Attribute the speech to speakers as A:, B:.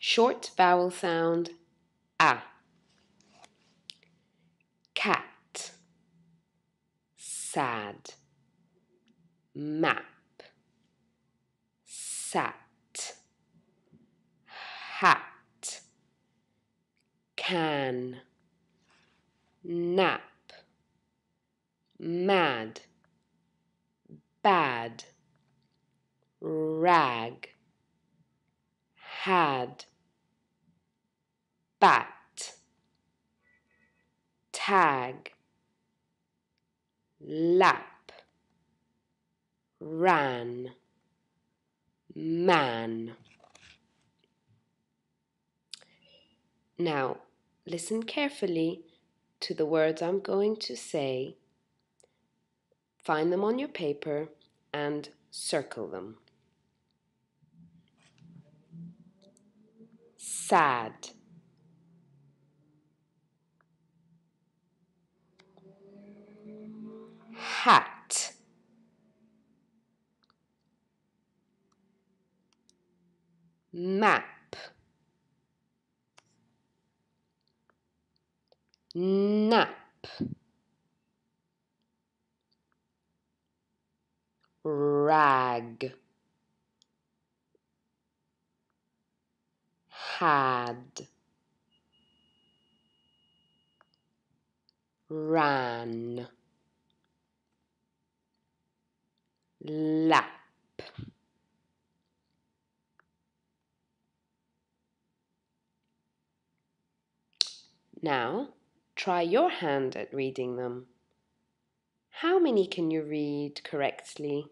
A: Short vowel sound, a. Cat, sad. Map, sat. Hat, can. Nap, mad. Bad, rag. Had, bat. Tag, lap. Ran, man. Now, listen carefully to the words I'm going to say. Find them on your paper and circle them. Sad, hat. Map, nap. Rag, had. Ran, lap. Now, try your hand at reading them. How many can you read correctly?